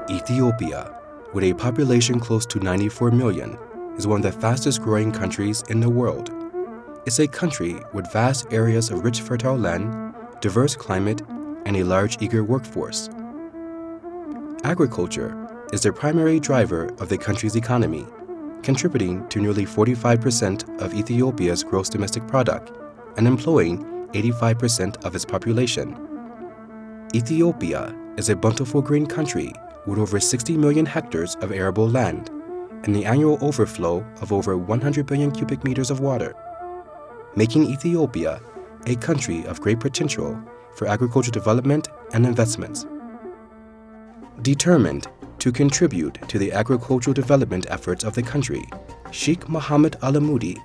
Ethiopia, with a population close to 94 million, is one of the fastest growing countries in the world. It's a country with vast areas of rich fertile land, diverse climate, and a large eager workforce. Agriculture is the primary driver of the country's economy, contributing to nearly 45% of Ethiopia's gross domestic product and employing 85% of its population. Ethiopia is a bountiful green country with over 60 million hectares of arable land and the annual overflow of over 100 billion cubic meters of water, making Ethiopia a country of great potential for agricultural development and investments. Determined to contribute to the agricultural development efforts of the country, Sheikh Mohammed Al-Amoudi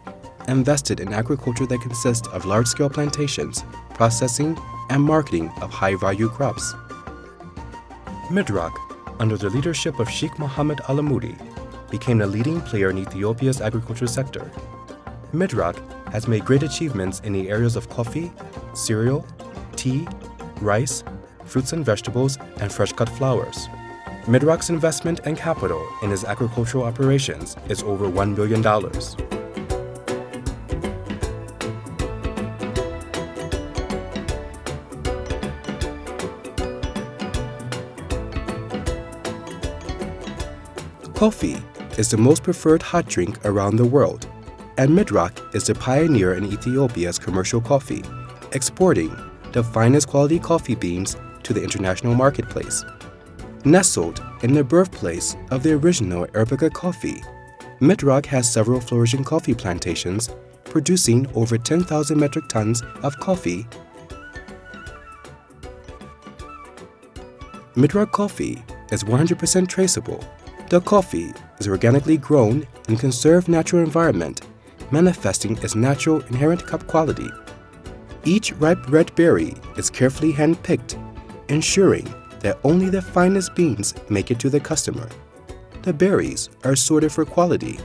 invested in agriculture that consists of large-scale plantations, processing, and marketing of high-value crops. Midrock, under the leadership of Sheikh Mohammed Al-Amoudi, became a leading player in Ethiopia's agriculture sector. Midrock has made great achievements in the areas of coffee, cereal, tea, rice, fruits and vegetables, and fresh-cut flowers. Midrock's investment and capital in its agricultural operations is over $1 billion. Coffee is the most preferred hot drink around the world, and Midrock is the pioneer in Ethiopia's commercial coffee, exporting the finest quality coffee beans to the international marketplace. Nestled in the birthplace of the original Arabica coffee, Midrock has several flourishing coffee plantations, producing over 10,000 metric tons of coffee. Midrock coffee is 100% traceable. The coffee is organically grown in conserved natural environment, manifesting its natural inherent cup quality. Each ripe red berry is carefully hand-picked, ensuring that only the finest beans make it to the customer. The berries are sorted for quality,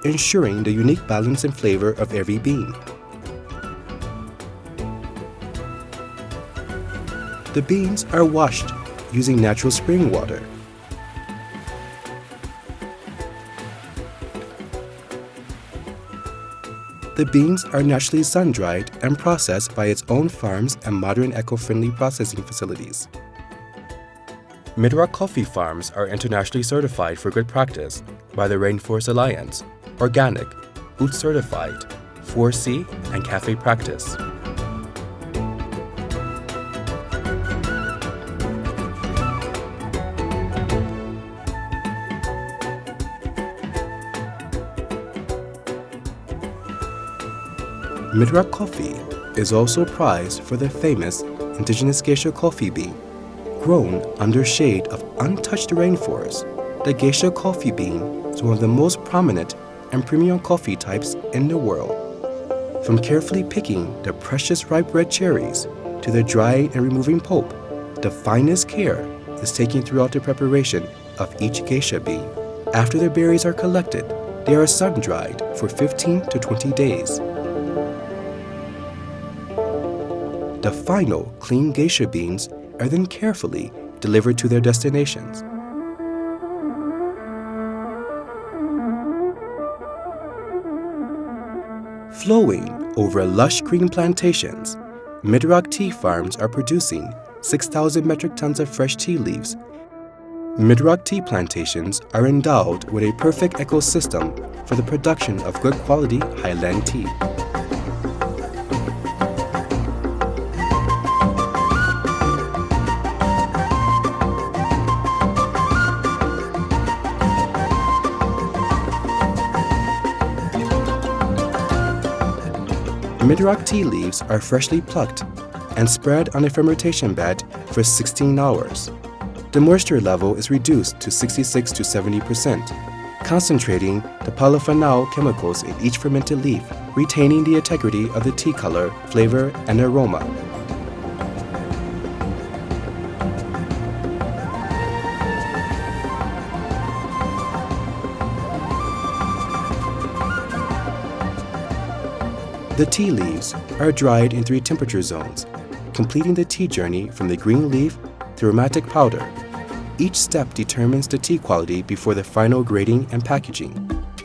ensuring the unique balance and flavor of every bean. The beans are washed using natural spring water. The beans are naturally sun-dried and processed by its own farms and modern eco-friendly processing facilities. Midrock coffee farms are internationally certified for good practice by the Rainforest Alliance, Organic, Boot Certified, 4C, and Cafe Practice. Midrock coffee is also prized for the famous indigenous geisha coffee bean. Grown under shade of untouched rainforest, the geisha coffee bean is one of the most prominent and premium coffee types in the world. From carefully picking the precious ripe red cherries to the drying and removing pulp, the finest care is taken throughout the preparation of each geisha bean. After the berries are collected, they are sun-dried for 15 to 20 days. The final clean geisha beans are then carefully delivered to their destinations. Flowing over lush green plantations, Midrock tea farms are producing 6,000 metric tons of fresh tea leaves. Midrock tea plantations are endowed with a perfect ecosystem for the production of good quality highland tea. Midrock tea leaves are freshly plucked and spread on a fermentation bed for 16 hours. The moisture level is reduced to 66 to 70%, concentrating the polyphenol chemicals in each fermented leaf, retaining the integrity of the tea color, flavor, and aroma. The tea leaves are dried in 3 temperature zones, completing the tea journey from the green leaf to aromatic powder. Each step determines the tea quality before the final grading and packaging.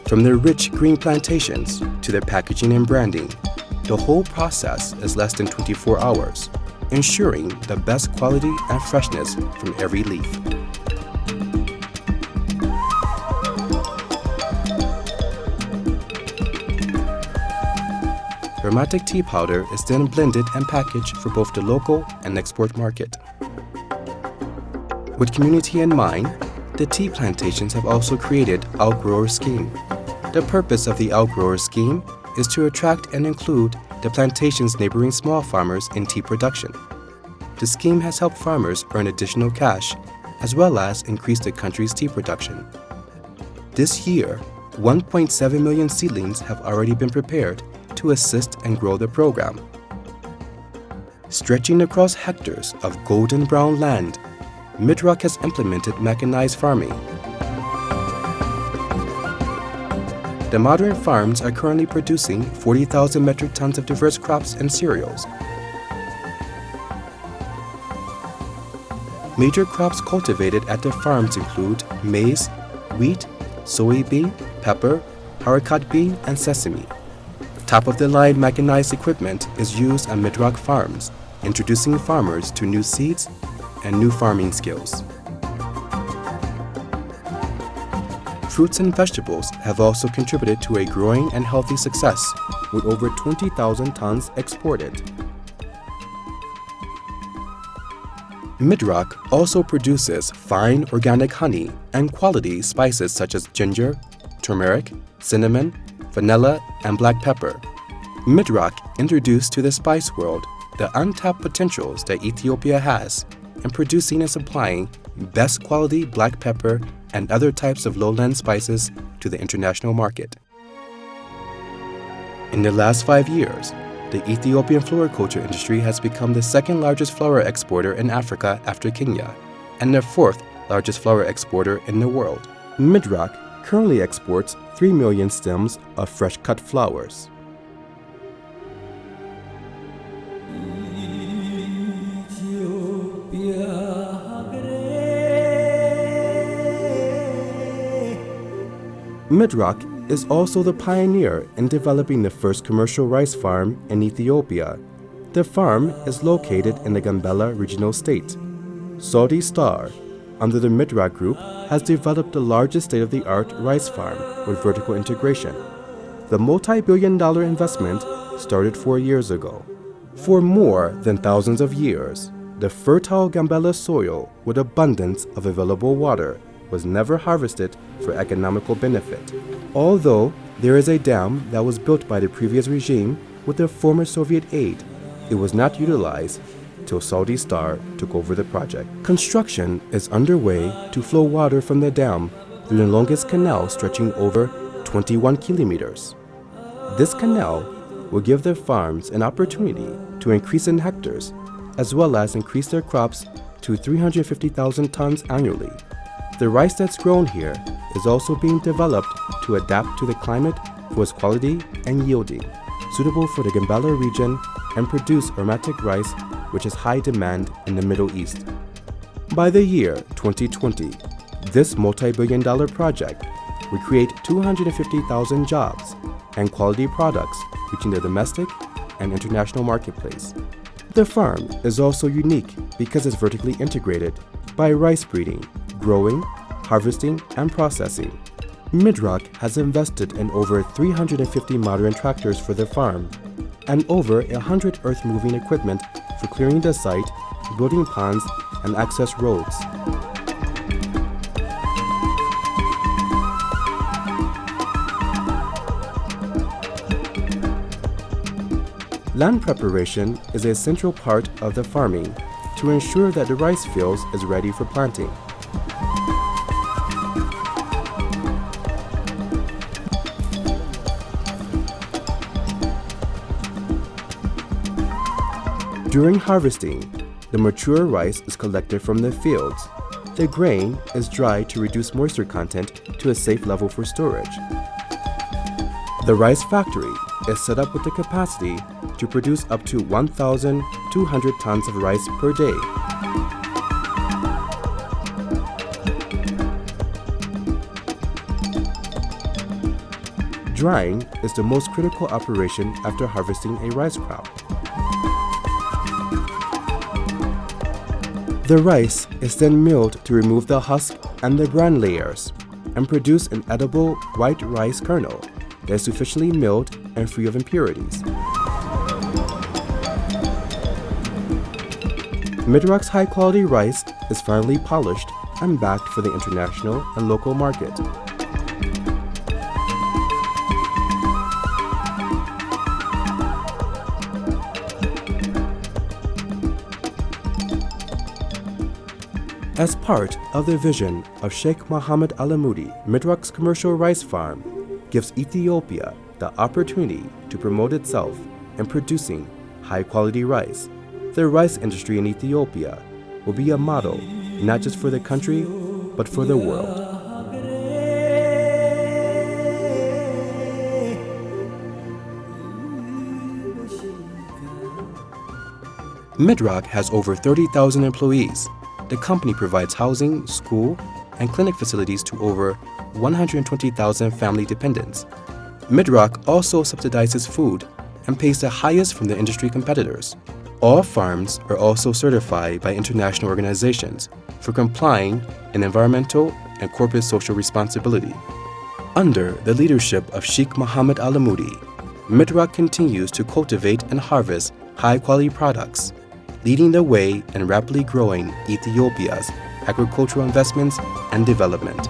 From the rich green plantations to the packaging and branding, the whole process is less than 24 hours, ensuring the best quality and freshness from every leaf. Aromatic tea powder is then blended and packaged for both the local and export market. With community in mind, the tea plantations have also created Outgrower Scheme. The purpose of the Outgrower Scheme is to attract and include the plantation's neighboring small farmers in tea production. The scheme has helped farmers earn additional cash, as well as increase the country's tea production. This year, 1.7 million seedlings have already been prepared to assist and grow the program. Stretching across hectares of golden brown land, Midrock has implemented mechanized farming. The modern farms are currently producing 40,000 metric tons of diverse crops and cereals. Major crops cultivated at the farms include maize, wheat, soybean, pepper, haricot bean, and sesame. Top-of-the-line mechanized equipment is used at Midrock farms, introducing farmers to new seeds and new farming skills. Fruits and vegetables have also contributed to a growing and healthy success, with over 20,000 tons exported. Midrock also produces fine organic honey and quality spices such as ginger, turmeric, cinnamon, vanilla, and black pepper. Midrock introduced to the spice world the untapped potentials that Ethiopia has in producing and supplying best quality black pepper and other types of lowland spices to the international market. In the last 5 years, the Ethiopian floriculture industry has become the 2nd largest flower exporter in Africa after Kenya, and the 4th largest flower exporter in the world. Midrock currently exports 3 million stems of fresh-cut flowers. Midrock is also the pioneer in developing the first commercial rice farm in Ethiopia. The farm is located in the Gambela regional state. Saudi Star, under the Midrock Group, has developed the largest state-of-the-art rice farm with vertical integration. The multi-billion-dollar investment started 4 years ago. For more than thousands of years, the fertile Gambela soil with abundance of available water was never harvested for economical benefit. Although there is a dam that was built by the previous regime with the former Soviet aid, it was not utilized till Saudi Star took over the project. Construction is underway to flow water from the dam through the longest canal stretching over 21 kilometers. This canal will give the farms an opportunity to increase in hectares, as well as increase their crops to 350,000 tons annually. The rice that's grown here is also being developed to adapt to the climate for its quality and yielding, suitable for the Gambela region, and produce aromatic rice, which is high demand in the Middle East. By the year 2020, this multi-billion-dollar project will create 250,000 jobs and quality products reaching the domestic and international marketplace. The farm is also unique because it's vertically integrated by rice breeding, growing, harvesting, and processing. Midrock has invested in over 350 modern tractors for the farm and over 100 earth-moving equipment for clearing the site, building ponds, and access roads. Land preparation is a central part of the farming to ensure that the rice fields is ready for planting. During harvesting, the mature rice is collected from the fields. The grain is dried to reduce moisture content to a safe level for storage. The rice factory is set up with the capacity to produce up to 1,200 tons of rice per day. Drying is the most critical operation after harvesting a rice crop. The rice is then milled to remove the husk and the bran layers and produce an edible white rice kernel that is sufficiently milled and free of impurities. Midrock's high-quality rice is finely polished and bagged for the international and local market. As part of the vision of Sheikh Mohammed Alamoudi, Midrock's commercial rice farm gives Ethiopia the opportunity to promote itself in producing high-quality rice. The rice industry in Ethiopia will be a model not just for the country, but for the world. Midrock has over 30,000 employees. The company provides housing, school, and clinic facilities to over 120,000 family dependents. Midrock also subsidizes food and pays the highest from the industry competitors. All farms are also certified by international organizations for complying in environmental and corporate social responsibility. Under the leadership of Sheikh Mohammed Alamoudi, Midrock continues to cultivate and harvest high-quality products, leading the way in rapidly growing Ethiopia's agricultural investments and development.